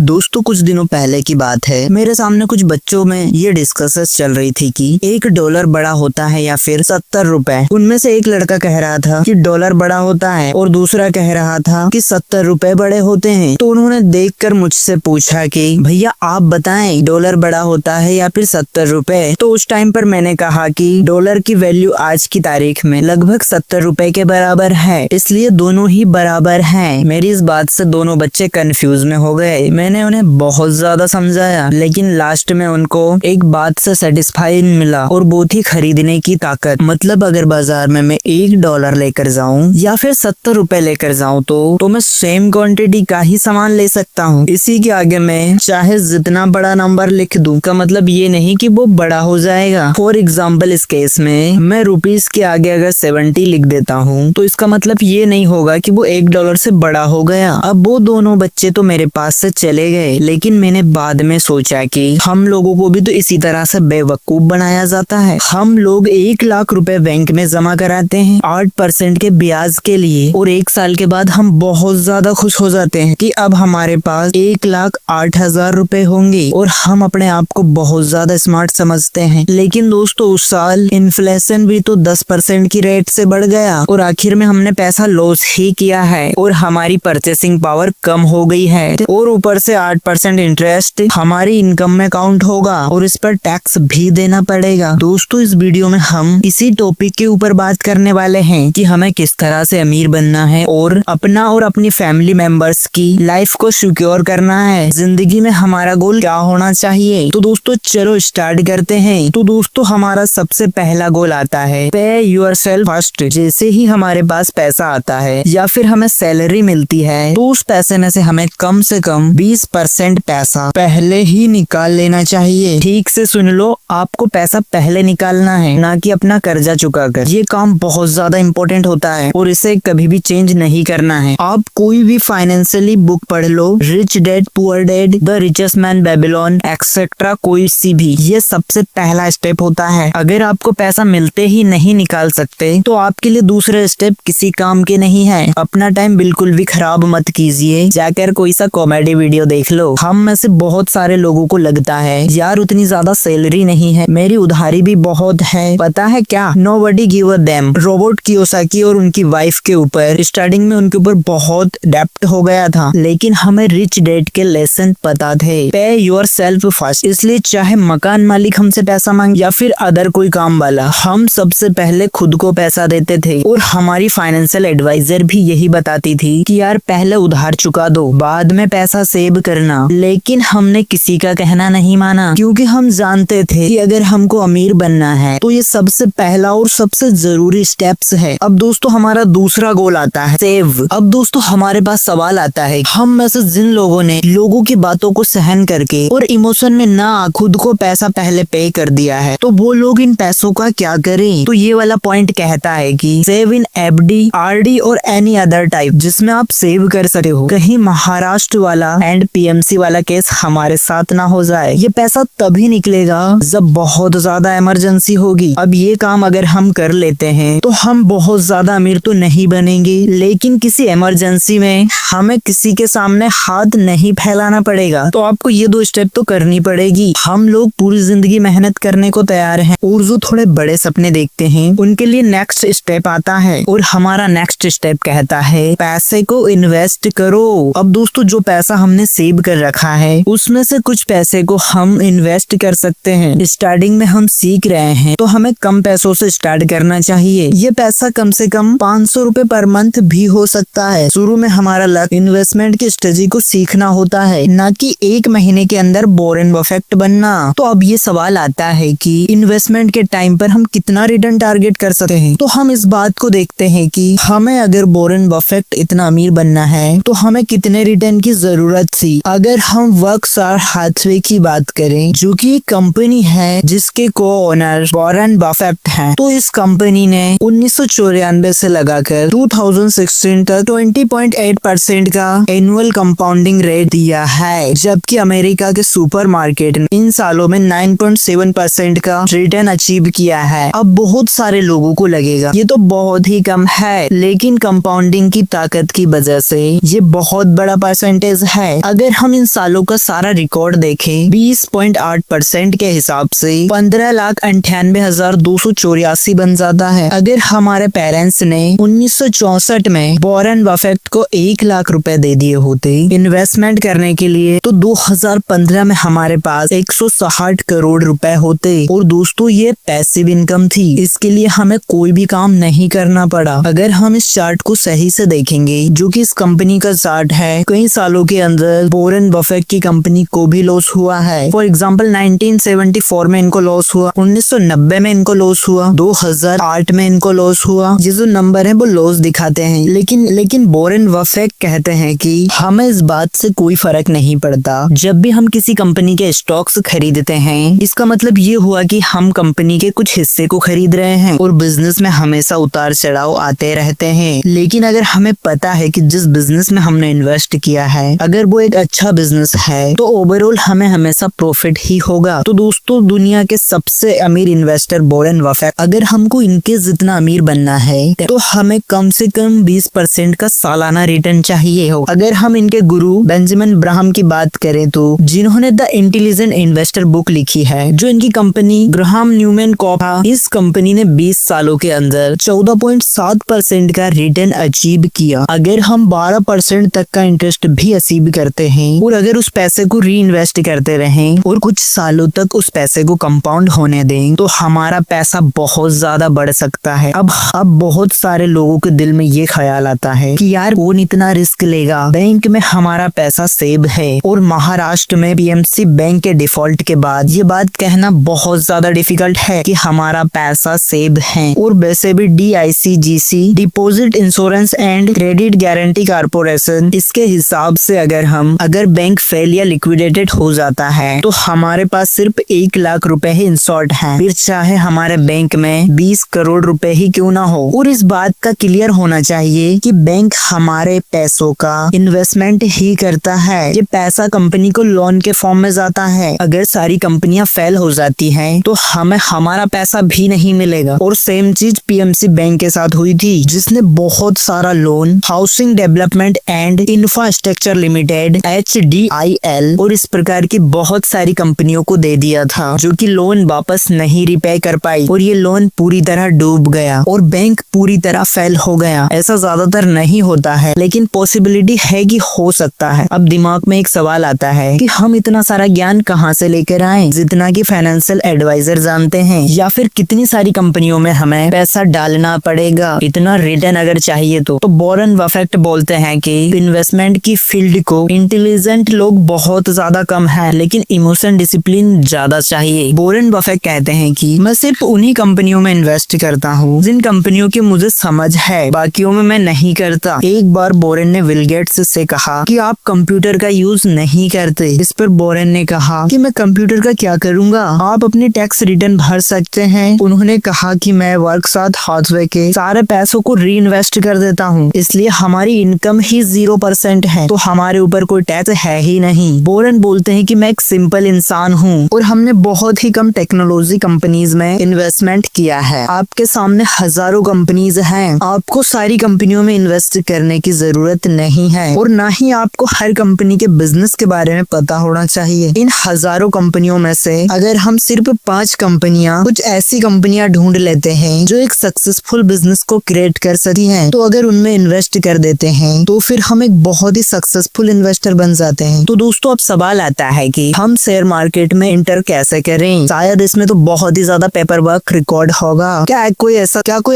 दोस्तों कुछ दिनों पहले की बात है, मेरे सामने कुछ बच्चों में ये डिस्कसेस चल रही थी कि $1 बड़ा होता है या फिर 70 रुपए। उनमें से एक लड़का कह रहा था कि डॉलर बड़ा होता है और दूसरा कह रहा था कि 70 रुपए बड़े होते हैं। तो उन्होंने देखकर मुझसे पूछा कि भैया आप बताएं डॉलर बड़ा होता है या फिर 70 रुपए। तो उस टाइम पर मैंने कहा कि डॉलर की वैल्यू आज की तारीख में लगभग 70 रुपए के बराबर है, इसलिए दोनों ही बराबर हैं। मेरी इस बात से दोनों बच्चे कंफ्यूज में हो गए। मैंने उन्हें बहुत ज्यादा समझाया, लेकिन लास्ट में उनको एक बात से सेटिस्फाई मिला और वो थी खरीदने की ताकत। मतलब अगर बाजार में मैं $1 लेकर जाऊं या फिर 70 रुपए लेकर जाऊं तो मैं सेम क्वांटिटी का ही सामान ले सकता हूं। इसी के आगे मैं चाहे जितना बड़ा नंबर लिख दूं का मतलब ये नहीं कि वो बड़ा हो जाएगा। फॉर एग्जाम्पल इस केस में मैं रुपीज के आगे अगर 70 लिख देता हूँ तो इसका मतलब ये नहीं होगा कि वो $1 से बड़ा हो गया। अब वो दोनों बच्चे तो मेरे पास से चले गए, लेकिन मैंने बाद में सोचा कि हम लोगों को भी तो इसी तरह से बेवकूफ बनाया जाता है। हम लोग 1 लाख रुपए बैंक में जमा कराते हैं 8% के ब्याज के लिए, और 1 साल के बाद हम बहुत ज्यादा खुश हो जाते हैं कि अब हमारे पास 1,08,000 रुपए होंगे और हम अपने आप को बहुत ज्यादा स्मार्ट समझते हैं। लेकिन दोस्तों उस साल इन्फ्लेशन भी तो 10% की रेट से बढ़ गया और आखिर में हमने पैसा लॉस ही किया है और हमारी परचेसिंग पावर कम हो गई है, और ऊपर से 8% इंटरेस्ट हमारी इनकम में काउंट होगा और इस पर टैक्स भी देना पड़ेगा। दोस्तों इस वीडियो में हम इसी टॉपिक के ऊपर बात करने वाले हैं कि हमें किस तरह से अमीर बनना है और अपना और अपनी फैमिली मेंबर्स की लाइफ को सिक्योर करना है। जिंदगी में हमारा गोल क्या होना चाहिए। तो दोस्तों चलो स्टार्ट करते हैं। तो दोस्तों हमारा सबसे पहला गोल आता है पे योरसेल्फ फर्स्ट। जैसे ही हमारे पास पैसा आता है या फिर हमें सैलरी मिलती है तो उस पैसे में से हमें कम से कम 20% पैसा पहले ही निकाल लेना चाहिए। ठीक से सुन लो, आपको पैसा पहले निकालना है, ना कि अपना कर्जा चुकाकर। ये काम बहुत ज्यादा इम्पोर्टेंट होता है और इसे कभी भी चेंज नहीं करना है। आप कोई भी फाइनेंशियली बुक पढ़ लो, rich dad poor dad, the richest man Babylon etcetera, कोई सी भी, ये सबसे पहला स्टेप होता है। अगर आपको पैसा मिलते ही नहीं निकाल सकते तो आपके लिए दूसरे स्टेप किसी काम के नहीं है। अपना टाइम बिल्कुल भी खराब मत कीजिए, जाकर कोई सा कॉमेडी वीडियो देख लो। हम में से बहुत सारे लोगों को लगता है यार उतनी ज्यादा सैलरी नहीं है, मेरी उधारी भी बहुत है। पता है क्या, nobody give a dam. Robert Kiyosaki और उनकी वाइफ के ऊपर स्टार्टिंग में उनके ऊपर बहुत डेप्ट हो गया था, लेकिन हमें रिच डैड के लेसन पता थे, पे योरसेल्फ फर्स्ट। इसलिए चाहे मकान मालिक हमसे पैसा मांगे या फिर अदर कोई काम वाला, हम सबसे पहले खुद को पैसा देते थे। और हमारी फाइनेंशियल एडवाइजर भी यही बताती थी कि यार पहले उधार चुका दो, बाद में पैसा सेव करना। लेकिन हमने किसी का कहना नहीं माना, क्योंकि हम जानते थे कि अगर हमको अमीर बनना है तो ये सबसे पहला और सबसे जरूरी स्टेप्स है। अब दोस्तों हमारा दूसरा गोल आता है सेव। अब दोस्तों हमारे पास सवाल आता है, हम में से जिन लोगों ने लोगों की बातों को सहन करके और इमोशन में ना खुद को पैसा पहले पे कर दिया है, तो वो लोग इन पैसों का क्या करें। तो ये वाला पॉइंट कहता है कि सेव इन एफडी, आरडी और एनी अदर टाइप जिसमें आप सेव कर सकते हो। कहीं महाराष्ट्र वाला एंड पीएमसी वाला केस हमारे साथ ना हो जाए। ये पैसा तभी निकलेगा जब बहुत ज्यादा इमरजेंसी होगी। अब ये काम अगर हम कर लेते हैं तो हम बहुत ज्यादा अमीर तो नहीं बनेंगे, लेकिन किसी इमरजेंसी में हमें किसी के सामने हाथ नहीं फैलाना पड़ेगा। तो आपको ये 2 स्टेप तो करनी पड़ेगी। हम लोग पूरी जिंदगी मेहनत करने को तैयार हैं और जो थोड़े बड़े सपने देखते हैं उनके लिए नेक्स्ट स्टेप आता है, और हमारा नेक्स्ट स्टेप कहता है पैसे को इन्वेस्ट करो। अब दोस्तों जो पैसा हमने सेव कर रखा है उसमें से कुछ पैसे को हम इन्वेस्ट कर सकते हैं। स्टार्टिंग में हम सीख रहे हैं तो हमें कम पैसों से स्टार्ट करना चाहिए। ये पैसा कम से कम 500 रुपए पर मंथ भी हो सकता है। शुरू में हमारा लक्ष्य इन्वेस्टमेंट की स्ट्रेटजी को सीखना होता है, ना कि 1 महीने के अंदर वॉरेन बफेट बनना। तो अब ये सवाल आता है कि इन्वेस्टमेंट के टाइम पर हम कितना रिटर्न टारगेट कर सकते हैं। तो हम इस बात को देखते हैं कि हमें अगर वॉरेन बफेट इतना अमीर बनना है तो हमें कितने रिटर्न की जरूरत थी। अगर हम वर्कशायर हैथवे की बात करें, जो कि एक कंपनी है जिसके को ओनर वॉरेन बफेट हैं, तो इस कंपनी ने 1994 से लगाकर 2016 तक 20.8% का एनुअल कंपाउंडिंग रेट दिया है, जबकि अमेरिका के सुपरमार्केट ने इन सालों में 9.7% का रिटर्न अचीव किया है। अब बहुत सारे लोगों को लगेगा ये तो बहुत ही कम है, लेकिन कंपाउंडिंग की ताकत की वजह से ये बहुत बड़ा परसेंटेज है। अगर हम इन सालों का सारा रिकॉर्ड देखें 20.8% के हिसाब से 15,98,284 बन जाता है। अगर हमारे पेरेंट्स ने 1964 में वॉरेन बफेट को 1 लाख रुपए दे दिए होते इन्वेस्टमेंट करने के लिए, तो 2015 में हमारे पास 160 करोड़ रुपए होते। और दोस्तों ये पैसिव इनकम थी, इसके लिए हमें कोई भी काम नहीं करना पड़ा। अगर हम इस चार्ट को सही से देखेंगे, जो कि इस कंपनी का चार्ट है, कई सालों के अंदर वॉरेन बफेट की कंपनी को भी लॉस हुआ है। फॉर एग्जाम्पल 1974 में इनको लॉस हुआ, 1990 में इनको लॉस हुआ, 2008 में इनको लॉस हुआ। ये जो नंबर है वो लॉस दिखाते हैं, लेकिन वॉरेन बफेट कहते हैं कि हमें इस बात से कोई फर्क नहीं पड़ता। जब भी हम किसी कंपनी के स्टॉक्स खरीदते हैं, इसका मतलब ये हुआ कि हम कंपनी के कुछ हिस्से को खरीद रहे हैं। और बिजनेस में हमेशा उतार चढ़ाव आते रहते हैं, लेकिन अगर हमें पता है कि जिस बिजनेस में हमने इन्वेस्ट किया है, अगर वो एक अच्छा बिजनेस है, तो ओवरऑल हमें हमेशा प्रॉफिट ही होगा। तो दोस्तों दुनिया के सबसे अमीर इन्वेस्टर वॉरेन बफेट, अगर हमको इनके जितना अमीर बनना है, तो हमें कम से कम 20% का सालाना रिटर्न चाहिए हो। अगर हम इनके गुरु बेंजामिन ग्राहम की बात करें, तो जिन्होंने द इंटेलिजेंट इन्वेस्टर बुक लिखी है, जो इनकी कंपनी ग्राहम न्यूमैन कॉर्प था, इस कंपनी ने 20 सालों के अंदर 14.7% का रिटर्न अचीव किया। अगर हम 12% तक का इंटरेस्ट भी अचीव करते हैं, और अगर उस पैसे को री इन्वेस्ट करते रहें और कुछ सालों तक उस पैसे को कंपाउंड होने दें, तो हमारा पैसा बहुत ज्यादा बढ़ सकता है। अब बहुत सारे लोगों के दिल में ये ख्याल आता है कि यार कौन इतना रिस्क लेगा, बैंक में हमारा पैसा सेव है। और महाराष्ट्र में पीएमसी बैंक के डिफॉल्ट के बाद ये बात कहना बहुत ज्यादा डिफिकल्ट है कि हमारा पैसा सेव है। और वैसे भी DICGC deposit insurance and credit guarantee corporation, इसके हिसाब से अगर बैंक फेल या लिक्विडेटेड हो जाता है, तो हमारे पास सिर्फ 1 लाख रुपए ही इंश्योर्ड हैं, फिर चाहे हमारे बैंक में 20 करोड़ रुपए ही क्यों ना हो। और इस बात का क्लियर होना चाहिए कि बैंक हमारे पैसों का इन्वेस्टमेंट ही करता है। ये पैसा कंपनी को लोन के फॉर्म में जाता है। अगर सारी कंपनियां फेल हो जाती हैं, तो हमें हमारा पैसा भी नहीं मिलेगा। और सेम चीज पीएमसी बैंक के साथ हुई थी, जिसने बहुत सारा loan housing development and infrastructure limited HDIL और इस प्रकार की बहुत सारी कंपनियों को दे दिया था, जो कि लोन वापस नहीं रिपे कर पाई, और ये लोन पूरी तरह डूब गया और बैंक पूरी तरह फेल हो गया। ऐसा ज्यादातर नहीं होता है, लेकिन पॉसिबिलिटी है कि हो सकता है। अब दिमाग में एक सवाल आता है कि हम इतना सारा ज्ञान कहाँ से लेकर आए, जितना कि फाइनेंशियल एडवाइजर जानते हैं, या फिर कितनी सारी कंपनियों में हमें पैसा डालना पड़ेगा इतना रिटर्न अगर चाहिए तो वॉरेन बफेट बोलते हैं कि इन्वेस्टमेंट की फील्ड को इंटेलिजेंट लोग बहुत ज्यादा कम है, लेकिन इमोशन डिसिप्लिन ज्यादा चाहिए। वॉरेन बफेट कहते हैं कि मैं सिर्फ उन्हीं कंपनियों में इन्वेस्ट करता हूँ जिन कंपनियों की मुझे समझ है, बाकियों में मैं नहीं करता। एक बार वॉरेन ने बिल गेट्स से कहा कि आप कंप्यूटर का यूज नहीं करते। इस पर वॉरेन ने कहा कि मैं कंप्यूटर का क्या करूंगा, आप अपनी टैक्स रिटर्न भर सकते हैं। उन्होंने कहा कि मैं वर्क साथ हाथवे के सारे पैसों को री इन्वेस्ट कर देता हूँ, इसलिए हमारी इनकम ही 0% है, तो हमारे ऊपर कोई टैक्स है ही नहीं। वॉरेन बोलते हैं कि मैं एक सिंपल इंसान हूँ और हमने बहुत ही कम टेक्नोलॉजी कंपनीज में इन्वेस्टमेंट किया है। आपके सामने हजारों कंपनीज हैं, आपको सारी कंपनियों में इन्वेस्ट करने की जरूरत नहीं है, और ना ही आपको हर कंपनी के बिजनेस के बारे में पता होना चाहिए। इन हजारों कंपनियों में से अगर हम सिर्फ 5 कंपनियां, कुछ ऐसी कंपनियां ढूंढ लेते हैं जो एक सक्सेसफुल बिजनेस को क्रिएट कर सकती हैं, तो अगर उनमें इन्वेस्ट कर देते हैं, तो फिर हम एक बहुत ही सक्सेसफुल इन्वेस्टर बन जाते हैं। तो दोस्तों अब सवाल आता है कि हम शेयर मार्केट में इंटर कैसे करें। शायद इसमें तो बहुत ही ज्यादा पेपर वर्क रिकॉर्ड होगा। क्या कोई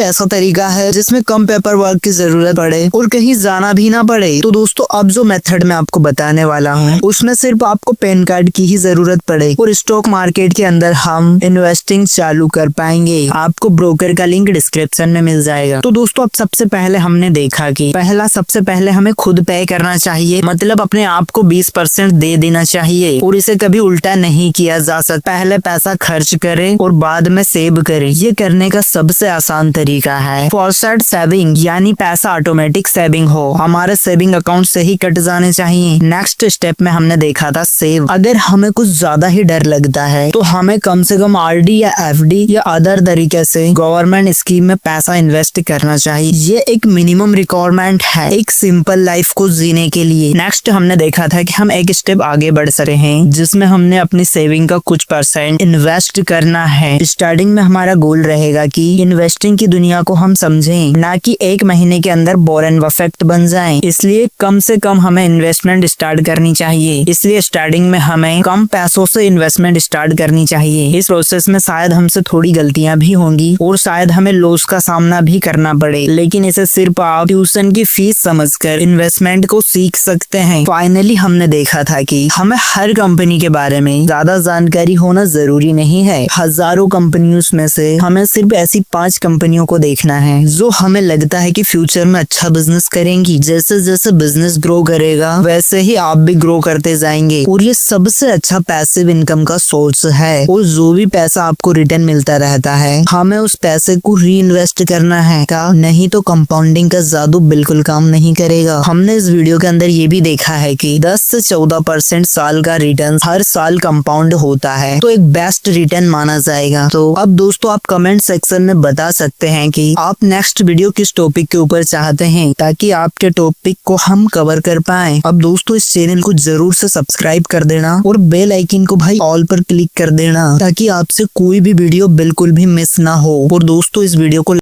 ऐसा तरीका है जिसमें कम पेपर वर्क की जरूरत पड़े और कहीं जाना भी ना पड़े? तो दोस्तों अब जो मेथड मैं आपको बताने वाला हूँ, उसमें सिर्फ आपको पैन कार्ड की ही जरूरत पड़े और स्टॉक मार्केट के अंदर हम इन्वेस्टिंग चालू कर पाएंगे। आपको ब्रोकर का लिंक डिस्क्रिप्शन में मिल जाएगा। तो दोस्तों अब सबसे पहले हमने देखा कि सबसे पहले हमें खुद पे करना चाहिए, मतलब अपने आप को 20% दे देना चाहिए, और इसे कभी उल्टा नहीं किया जा सकता। पहले पैसा खर्च करें और बाद में सेव करें। ये करने का सबसे आसान तरीका है फॉरवर्ड सेविंग, यानी पैसा ऑटोमेटिक सेविंग हो, हमारे सेविंग अकाउंट से ही कट जाने चाहिए। नेक्स्ट स्टेप में हमने देखा था सेव। अगर हमें कुछ ज्यादा ही डर लगता है, तो हमें कम से कम RD या FD या अदर तरीके से गवर्नमेंट स्कीम में पैसा इन्वेस्ट करना चाहिए। ये एक मिनिमम रिक्वायरमेंट है एक सिंपल लाइफ को जीने के लिए। नेक्स्ट हमने हमने देखा था कि हम एक स्टेप आगे बढ़ सकते हैं, जिसमें हमने अपनी सेविंग का कुछ % इन्वेस्ट करना है। स्टार्टिंग में हमारा गोल रहेगा कि इन्वेस्टिंग की दुनिया को हम समझें, ना कि एक महीने के अंदर वॉरेन बफेट बन जाएं। इसलिए कम से कम हमें इन्वेस्टमेंट स्टार्ट करनी चाहिए। इसलिए स्टार्टिंग में हमें कम पैसों से इन्वेस्टमेंट स्टार्ट करनी चाहिए। इस प्रोसेस में शायद हमसे थोड़ी गलतियां भी होंगी और शायद हमें लॉस का सामना भी करना पड़े, लेकिन इसे सिर्फ आप ट्यूशन की फीस समझकर इन्वेस्टमेंट को सीख सकते हैं। फाइनली हमने देखा था कि हमें हर कंपनी के बारे में ज्यादा जानकारी होना जरूरी नहीं है। हजारों कंपनियों में से हमें सिर्फ ऐसी 5 कंपनियों को देखना है जो हमें लगता है कि फ्यूचर में अच्छा बिजनेस करेंगी। जैसे जैसे बिजनेस ग्रो करेगा वैसे ही आप भी ग्रो करते जाएंगे, और ये सबसे अच्छा पैसिव इनकम का सोर्स है। और जो भी पैसा आपको रिटर्न मिलता रहता है, हमें उस पैसे को री इन्वेस्ट करना है का, नहीं तो कंपाउंडिंग का जादू बिल्कुल काम नहीं करेगा। हमने इस वीडियो के अंदर ये भी देखा है कि 10 से 14% साल का रिटर्न हर साल कंपाउंड होता है, तो एक बेस्ट रिटर्न माना जाएगा। तो अब दोस्तों आप कमेंट सेक्शन में बता सकते हैं कि आप नेक्स्ट वीडियो किस टॉपिक के ऊपर चाहते हैं, ताकि आपके टॉपिक को हम कवर कर पाए। अब दोस्तों इस चैनल को जरूर से सब्सक्राइब कर देना और बेल आइकन को भाई ऑल पर क्लिक कर देना, ताकि आपसे कोई भी वीडियो बिल्कुल भी मिस ना हो। और दोस्तों इस वीडियो को